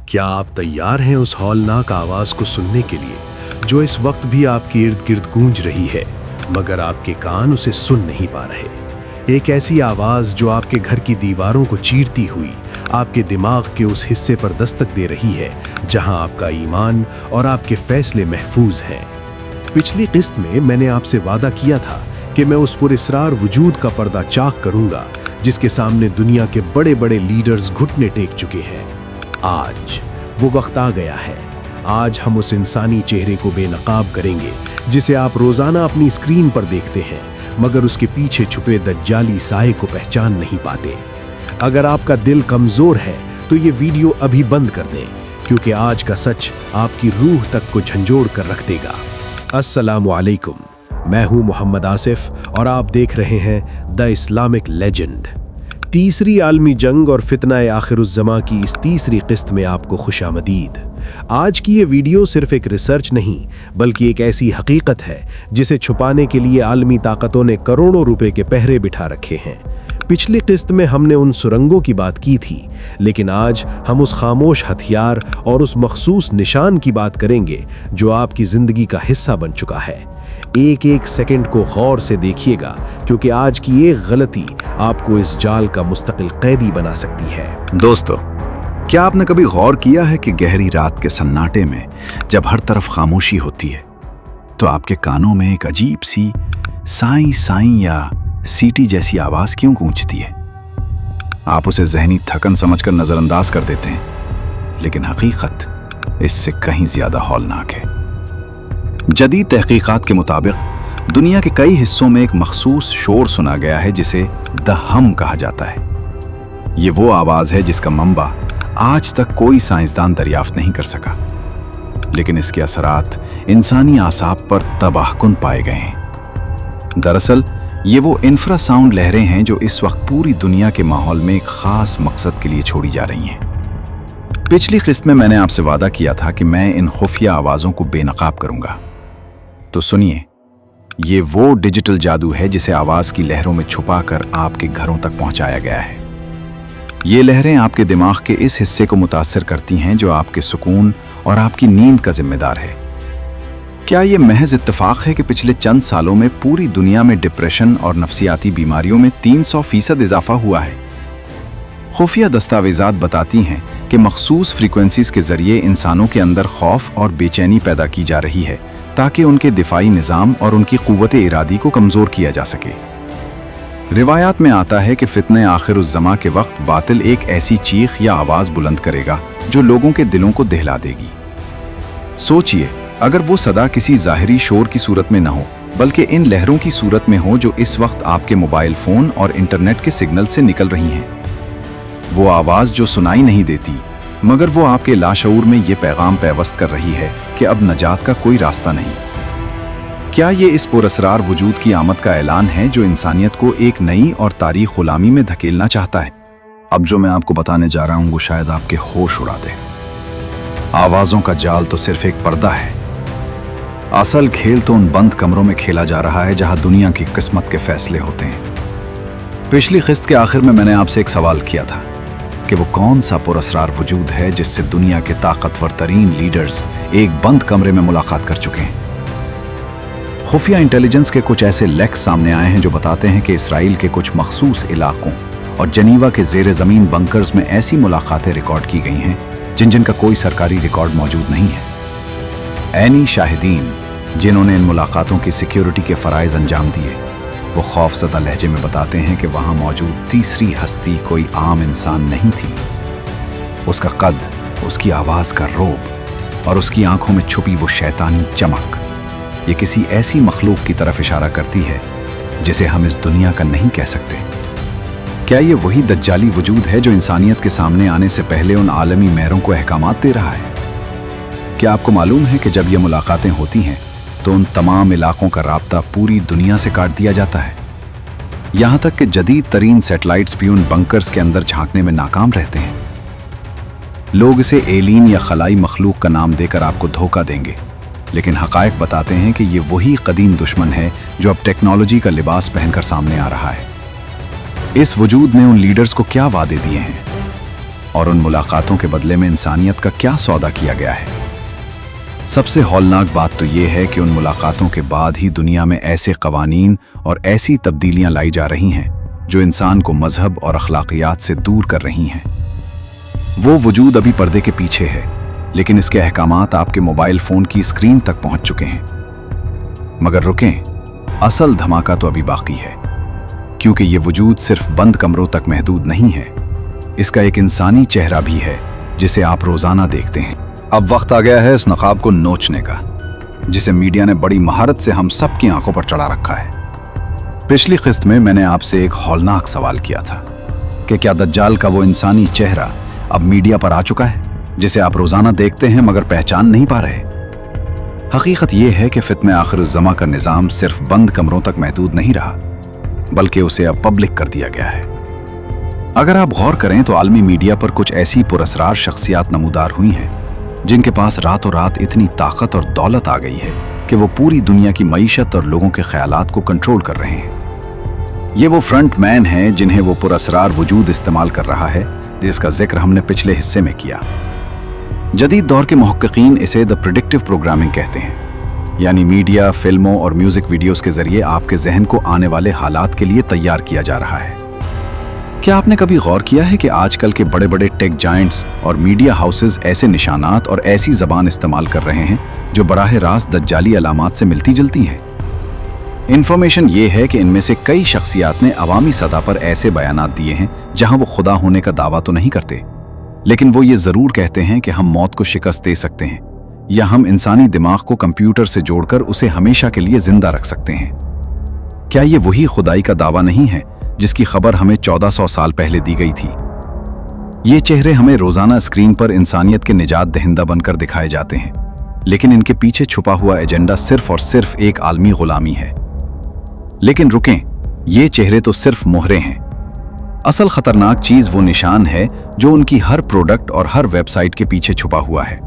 क्या आप तैयार हैं उस हौलनाक आवाज को सुनने के लिए जो इस वक्त भी आपके इर्द गिर्द गूंज रही है, मगर आपके कान उसे सुन नहीं पा रहे। एक ऐसी आवाज जो आपके घर की दीवारों को चीरती हुई आपके दिमाग के उस हिस्से पर दस्तक दे रही है जहां आपका ईमान और आपके फैसले महफूज हैं। पिछली किस्त में मैंने आपसे वादा किया था कि मैं उस पुरस्रार वजूद का पर्दा चाक करूंगा जिसके सामने दुनिया के बड़े बड़े लीडर्स घुटने टेक चुके हैं। आज वो वक्त आ गया है। आज हम उस इंसानी चेहरे को बेनकाब करेंगे जिसे आप रोजाना अपनी स्क्रीन पर देखते हैं, मगर उसके पीछे छुपे दज्जाली साए को पहचान नहीं पाते। अगर आपका दिल कमजोर है तो ये वीडियो अभी बंद कर दें, क्योंकि आज का सच आपकी रूह तक को झंझोड़ कर रख देगा। अस्सलामु अलैकुम, मैं हूं मोहम्मद आसिफ और आप देख रहे हैं द इस्लामिक लेजेंड। तीसरी आलमी जंग और फितनाए आखिरुज़्ज़मा की इस तीसरी किस्त में आपको खुशामदीद। आज की ये वीडियो सिर्फ एक रिसर्च नहीं बल्कि एक ऐसी हकीकत है जिसे छुपाने के लिए आलमी ताकतों ने करोड़ों रुपए के पहरे बिठा रखे हैं। पिछली किस्त में हमने उन सुरंगों की बात की थी, लेकिन आज हम उस खामोश हथियार और उस मखसूस निशान की बात करेंगे जो आपकी जिंदगी का हिस्सा बन चुका है। एक एक सेकंड को गौर से देखिएगा, क्योंकि आज की एक गलती आपको इस जाल का मुस्तकिल कैदी बना सकती है। दोस्तों, क्या आपने कभी गौर किया है कि गहरी रात के सन्नाटे में जब हर तरफ खामोशी होती है तो आपके कानों में एक अजीब सी साई साई या सीटी जैसी आवाज क्यों गूंजती है? आप उसे जहनी थकन समझकर नजरअंदाज कर देते हैं, लेकिन हकीकत इससे कहीं ज्यादा हौलनाक है। जदीद तहकीकात के मुताबिक दुनिया के कई हिस्सों में एक मखसूस शोर सुना गया है जिसे द हम कहा जाता है। ये वो आवाज है जिसका मंबा आज तक कोई साइंसदान दरियाफ्त नहीं कर सका, लेकिन इसके असरात इंसानी आसाब पर तबाहकुन पाए गए हैं। दरअसल ये वो इंफ्रासाउंड लहरें हैं जो इस वक्त पूरी दुनिया के माहौल में एक खास मकसद के लिए छोड़ी जा रही हैं। पिछली किस्त में मैंने आपसे वादा किया था कि मैं इन खुफिया आवाज़ों को बेनकाब करूंगा। तो सुनिए, ये वो डिजिटल जादू है जिसे आवाज़ की लहरों में छुपाकर आपके घरों तक पहुंचाया गया है। ये लहरें आपके दिमाग के इस हिस्से को मुतासर करती हैं जो आपके सुकून और आपकी नींद का जिम्मेदार है। क्या ये महज इत्तेफाक है कि पिछले चंद सालों में पूरी दुनिया में डिप्रेशन और नफ्सियाती बीमारियों में 300% इजाफा हुआ है? खुफिया दस्तावेजात बताती हैं कि मखसूस फ्रीक्वेंसीज के जरिए इंसानों के अंदर खौफ और बेचैनी पैदा की जा रही है ताकि उनके दिफाई निज़ाम और उनकी क़ुव्वत इरादी को कमज़ोर किया जा सके। रिवायात में आता है कि फितने आखिरुज़्ज़मा के वक्त बातिल एक ऐसी चीख या आवाज़ बुलंद करेगा जो लोगों के दिलों को दहला देगी। सोचिए, अगर वो सदा किसी ज़ाहिरी शोर की सूरत में न हो बल्कि इन लहरों की सूरत में हो जो इस वक्त आपके मोबाइल फ़ोन और इंटरनेट के सिग्नल से निकल रही हैं। वो आवाज़ जो सुनाई नहीं देती, मगर वो आपके लाशऊर में ये पैगाम पैवस्त कर रही है कि अब नजात का कोई रास्ता नहीं। क्या ये इस पुरस्रार वजूद की आमद का ऐलान है जो इंसानियत को एक नई और तारीख गुलामी में धकेलना चाहता है? अब जो मैं आपको बताने जा रहा हूं वो शायद आपके होश उड़ा दे। आवाज़ों का जाल तो सिर्फ एक पर्दा है। असल खेल तो उन बंद कमरों में खेला जा रहा है जहां दुनिया की किस्मत के फैसले होते हैं। पिछली किस्त के आखिर में मैंने आपसे एक सवाल किया था कि वो कौन सा पुरस्रार वजूद है जिससे दुनिया के ताकतवर तरीन लीडर्स एक बंद कमरे में मुलाकात कर चुके हैं। खुफिया इंटेलिजेंस के कुछ ऐसे लेक्स सामने आए हैं जो बताते हैं कि इसराइल के कुछ मखसूस इलाकों और जनीवा के ज़ेरे ज़मीन बंकर्स में ऐसी मुलाकातें रिकॉर्ड की गई हैं जिनका कोई सरकारी रिकॉर्ड मौजूद नहीं है। ऐनी शाहिदीन जिन्होंने इन मुलाकातों की सिक्योरिटी के फ़राइज़ अंजाम दिए, वो खौफज़दा लहजे में बताते हैं कि वहाँ मौजूद तीसरी हस्ती कोई आम इंसान नहीं थी। उसका कद, उसकी आवाज़ का रोब और उसकी आंखों में छुपी वो शैतानी चमक, ये किसी ऐसी मखलूक की तरफ इशारा करती है जिसे हम इस दुनिया का नहीं कह सकते। क्या ये वही दज्जाली वजूद है जो इंसानियत के सामने आने से पहले उन आलमी महरों को अहकामात दे रहा है? क्या आपको मालूम है कि जब ये मुलाकातें होती हैं तो उन तमाम इलाकों का राब्ता पूरी दुनिया से काट दिया जाता है? यहाँ तक कि जदीद तरीन सैटेलाइट्स भी उन बंकर्स के अंदर झांकने में नाकाम रहते हैं। लोग इसे एलियन या खलाई मखलूक का नाम देकर आपको धोखा देंगे, लेकिन हकायक बताते हैं कि ये वही कदीम दुश्मन है जो अब टेक्नोलॉजी का लिबास पहनकर सामने आ रहा है। इस वजूद ने उन लीडर्स को क्या वादे दिए हैं और उन मुलाकातों के बदले में इंसानियत का क्या सौदा किया गया है। सबसे हौलनाक बात तो ये है कि उन मुलाकातों के बाद ही दुनिया में ऐसे कवानीन और ऐसी तब्दीलियां लाई जा रही हैं जो इंसान को मजहब और अखलाकियात से दूर कर रही हैं। वो वजूद अभी पर्दे के पीछे है, लेकिन इसके अहकामात आपके मोबाइल फोन की स्क्रीन तक पहुंच चुके हैं। मगर रुकें, असल धमाका तो अभी बाकी है, क्योंकि ये वजूद सिर्फ बंद कमरों तक महदूद नहीं है। इसका एक इंसानी चेहरा भी है जिसे आप रोजाना देखते हैं। अब वक्त आ गया है इस नकाब को नोचने का, जिसे मीडिया ने बड़ी महारत से हम सब की आंखों पर चढ़ा रखा है। पिछली किस्त में मैंने आपसे एक हौलनाक सवाल किया था कि क्या दज्जाल का वो इंसानी चेहरा अब मीडिया पर आ चुका है, जिसे आप रोजाना देखते हैं मगर पहचान नहीं पा रहे। हकीकत यह है कि फित्ने आखिरुज़्ज़मा का निज़ाम सिर्फ बंद कमरों तक महदूद नहीं रहा, बल्कि उसे अब पब्लिक कर दिया गया है। अगर आप गौर करें तो आलमी मीडिया पर कुछ ऐसी पुरस्रार शख्सियात नमूदार हुई हैं जिनके पास रातों रात इतनी ताकत और दौलत आ गई है कि वो पूरी दुनिया की मईशत और लोगों के ख्यालात को कंट्रोल कर रहे हैं। ये वो फ्रंट मैन हैं जिन्हें वो पुरस्रार वजूद इस्तेमाल कर रहा है, जिसका जिक्र हमने पिछले हिस्से में किया। जदीद दौर के मुहक्किकीन इसे द प्रेडिक्टिव प्रोग्रामिंग कहते हैं, यानी मीडिया, फिल्मों और म्यूजिक वीडियोस के जरिए आपके जहन को आने वाले हालात के लिए तैयार किया जा रहा है। क्या आपने कभी गौर किया है कि आजकल के बड़े बड़े टेक जायंट्स और मीडिया हाउसेस ऐसे निशानात और ऐसी जबान इस्तेमाल कर रहे हैं जो बराह रास्त दज्जाली अलामात से मिलती जुलती हैं? इन्फॉर्मेशन ये है कि इनमें से कई शख्सियात ने अवामी सतह पर ऐसे बयानात दिए हैं जहां वो खुदा होने का दावा तो नहीं करते, लेकिन वो ये जरूर कहते हैं कि हम मौत को शिकस्त दे सकते हैं, या हम इंसानी दिमाग को कंप्यूटर से जोड़कर उसे हमेशा के लिए जिंदा रख सकते हैं। क्या ये वही खुदाई का दावा नहीं है जिसकी खबर हमें 1400 साल पहले दी गई थी? ये चेहरे हमें रोजाना स्क्रीन पर इंसानियत के निजात दहिंदा बनकर दिखाए जाते हैं, लेकिन इनके पीछे छुपा हुआ एजेंडा सिर्फ और सिर्फ एक आलमी गुलामी है। लेकिन रुकें, ये चेहरे तो सिर्फ मोहरे हैं। असल खतरनाक चीज वो निशान है जो उनकी हर प्रोडक्ट और हर वेबसाइट के पीछे छुपा हुआ है।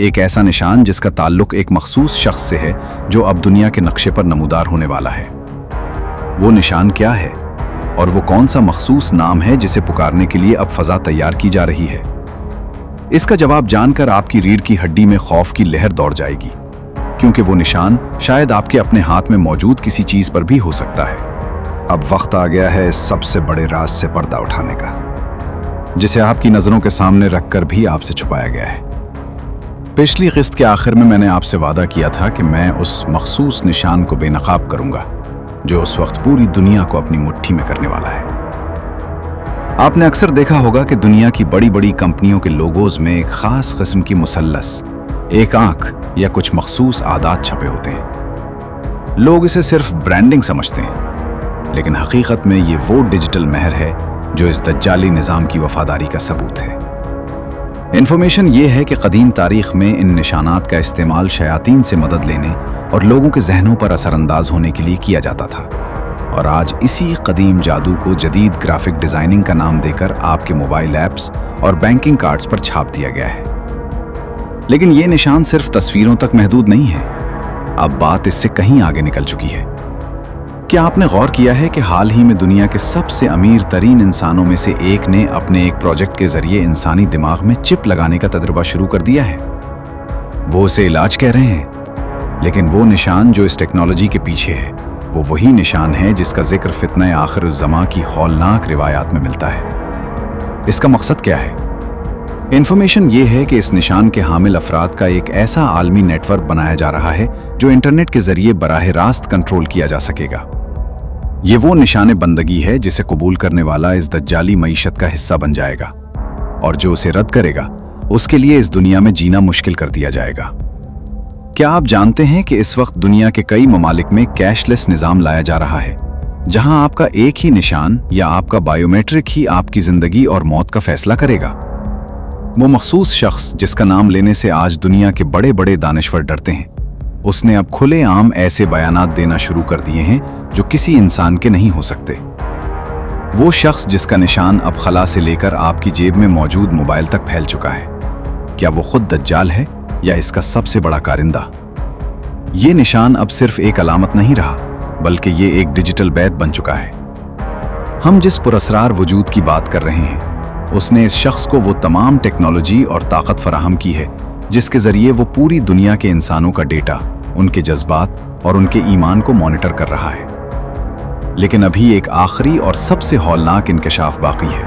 एक ऐसा निशान जिसका ताल्लुक एक मखसूस शख्स से है जो अब दुनिया के नक्शे पर नमूदार होने वाला है। वो निशान क्या है और वो कौन सा मखसूस नाम है जिसे पुकारने के लिए अब फजा तैयार की जा रही है? इसका जवाब जानकर आपकी रीढ़ की हड्डी में खौफ की लहर दौड़ जाएगी, क्योंकि वो निशान शायद आपके अपने हाथ में मौजूद किसी चीज पर भी हो सकता है। अब वक्त आ गया है इस सबसे बड़े राज से पर्दा उठाने का, जिसे आपकी नजरों के सामने रखकर भी आपसे छुपाया गया है। पिछली किस्त के आखिर में मैंने आपसे वादा किया था कि मैं उस मखसूस निशान को बेनकाब करूंगा जो उस वक्त पूरी दुनिया को अपनी मुट्ठी में करने वाला है। आपने अक्सर देखा होगा कि दुनिया की बड़ी बड़ी कंपनियों के लोगोज में एक खास किस्म की मुसल्लस, एक आंख या कुछ मखसूस आदात छपे होते हैं। लोग इसे सिर्फ ब्रांडिंग समझते हैं, लेकिन हकीकत में ये वो डिजिटल महर है जो इस दज्जाली निज़ाम की वफादारी का सबूत है। इन्फॉर्मेशन ये है कि कदीम तारीख में इन निशानात का इस्तेमाल शयातीन से मदद लेने और लोगों के जहनों पर असरअंदाज होने के लिए किया जाता था, और आज इसी कदीम जादू को जदीद ग्राफिक डिजाइनिंग का नाम देकर आपके मोबाइल ऐप्स और बैंकिंग कार्ड्स पर छाप दिया गया है। लेकिन ये निशान सिर्फ तस्वीरों तक महदूद नहीं है, अब बात इससे कहीं आगे निकल चुकी है। क्या आपने गौर किया है कि हाल ही में दुनिया के सबसे अमीर तरीन इंसानों में से एक ने अपने एक प्रोजेक्ट के जरिए इंसानी दिमाग में चिप लगाने का तजुर्बा शुरू कर दिया है? वो उसे इलाज कह रहे हैं, लेकिन वो निशान जो इस टेक्नोलॉजी के पीछे है वो वही निशान है जिसका जिक्र फित्ने आखिरुज़्ज़मा की हौलनाक रिवायात में मिलता है। इसका मकसद क्या है? इन्फॉर्मेशन ये है कि इस निशान के हामिल अफराद का एक ऐसा आलमी नेटवर्क बनाया जा रहा है जो इंटरनेट के जरिए बराह रास्त कंट्रोल किया जा सकेगा। ये वो निशान बंदगी है जिसे कबूल करने वाला इस दज्जाली मईशत का हिस्सा बन जाएगा, और जो उसे रद्द करेगा उसके लिए इस दुनिया में जीना मुश्किल कर दिया जाएगा। क्या आप जानते हैं कि इस वक्त दुनिया के कई ममालिक में कैशलेस निज़ाम लाया जा रहा है, जहां आपका एक ही निशान या आपका बायोमेट्रिक ही आपकी जिंदगी और मौत का फैसला करेगा? वो मखसूस शख्स जिसका नाम लेने से आज दुनिया के बड़े बड़े दानिश्वर डरते हैं, उसने अब खुलेआम ऐसे बयानात देना शुरू कर दिए हैं जो किसी इंसान के नहीं हो सकते। वो शख्स जिसका निशान अब खला से लेकर आपकी जेब में मौजूद मोबाइल तक फैल चुका है, क्या वो खुद दज्जाल है या इसका सबसे बड़ा कारिंदा? ये निशान अब सिर्फ एक अलामत नहीं रहा, बल्कि ये एक डिजिटल बैत बन चुका है। हम जिस पुरस्रार वजूद की बात कर रहे हैं اس نے اس شخص کو وہ تمام ٹیکنالوجی اور طاقت فراہم کی ہے جس کے ذریعے وہ پوری دنیا کے انسانوں کا ڈیٹا، ان کے جذبات اور ان کے ایمان کو مانیٹر کر رہا ہے۔ لیکن ابھی ایک آخری اور سب سے ہولناک انکشاف باقی ہے،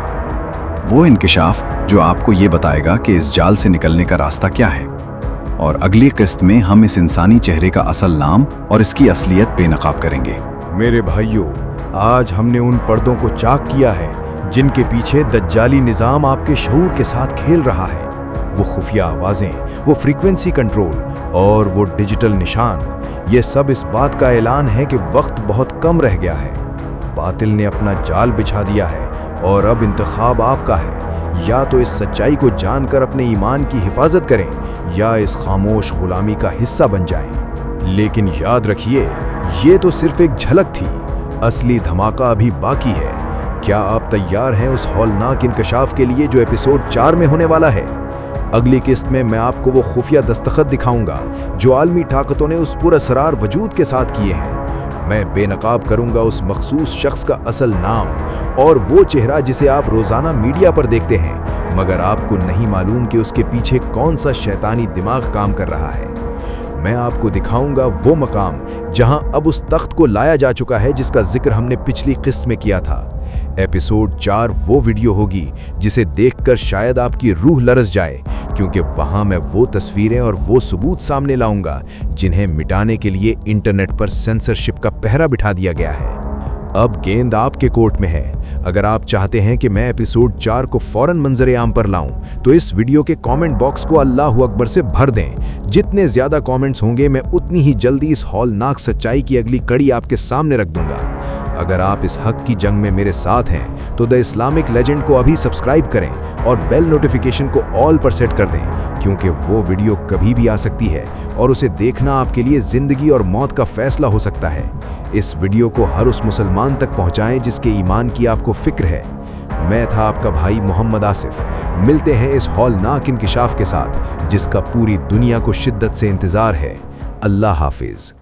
وہ انکشاف جو آپ کو یہ بتائے گا کہ اس جال سے نکلنے کا راستہ کیا ہے۔ اور اگلی قسط میں ہم اس انسانی چہرے کا اصل نام اور اس کی اصلیت بے نقاب کریں گے۔ میرے بھائیوں، آج ہم نے ان پردوں کو چاک کیا ہے جن کے پیچھے دجالی نظام آپ کے شعور کے ساتھ کھیل رہا ہے۔ وہ خفیہ آوازیں، وہ فریکوینسی کنٹرول اور وہ ڈیجیٹل نشان، یہ سب اس بات کا اعلان ہے کہ وقت بہت کم رہ گیا ہے۔ باطل نے اپنا جال بچھا دیا ہے اور اب انتخاب آپ کا ہے، یا تو اس سچائی کو جان کر اپنے ایمان کی حفاظت کریں یا اس خاموش غلامی کا حصہ بن جائیں۔ لیکن یاد رکھیے، یہ تو صرف ایک جھلک تھی، اصلی دھماکہ ابھی باقی ہے۔ کیا آپ تیار ہیں اس ہولناک انکشاف کے لیے جو ایپیسوڈ 4 میں ہونے والا ہے؟ اگلی قسط میں آپ کو وہ خفیہ دستخط دکھاؤں گا جو عالمی طاقتوں نے اس پراسرار وجود کے ساتھ کیے ہیں۔ میں بے نقاب کروں گا اس مخصوص شخص کا اصل نام اور وہ چہرہ جسے آپ روزانہ میڈیا پر دیکھتے ہیں، مگر آپ کو نہیں معلوم کہ اس کے پیچھے کون سا شیطانی دماغ کام کر رہا ہے۔ میں آپ کو دکھاؤں گا وہ مقام جہاں اب اس تخت کو لایا جا چکا ہے جس کا ذکر ہم نے پچھلی قسط میں کیا تھا۔ ایپیسوڈ 4 وہ ویڈیو ہوگی جسے دیکھ کر شاید آپ کی روح لرز جائے، کیونکہ وہاں میں وہ تصویریں اور وہ ثبوت سامنے لاؤں گا جنہیں مٹانے کے لیے انٹرنیٹ پر سینسرشپ کا پہرا بٹھا دیا گیا ہے۔ اب گیند آپ کے کورٹ میں ہے۔ اگر آپ چاہتے ہیں کہ میں ایپیسوڈ 4 کو فوراً منظر عام پر لاؤں تو اس ویڈیو کے کامنٹ باکس کو اللہ اکبر سے بھر دیں۔ جتنے زیادہ کامنٹس ہوں گے میں اتنی ہی جلدی اس ہولناک سچائی کی اگلی کڑی آپ کے سامنے رکھ دوں گا۔ اگر آپ اس حق کی جنگ میں میرے ساتھ ہیں تو دی اسلامک لیجنڈ کو ابھی سبسکرائب کریں اور بیل نوٹیفیکیشن کو آل پر سیٹ کر دیں، کیونکہ وہ ویڈیو کبھی بھی آ سکتی ہے اور اسے دیکھنا آپ کے لیے زندگی اور موت کا فیصلہ ہو سکتا ہے۔ اس ویڈیو کو ہر اس مسلمان تک پہنچائیں جس کے ایمان کی آپ کو فکر ہے۔ میں تھا آپ کا بھائی محمد آصف۔ ملتے ہیں اس ہولناک انکشاف کے ساتھ جس کا پوری دنیا کو شدت سے انتظار ہے۔ اللہ حافظ۔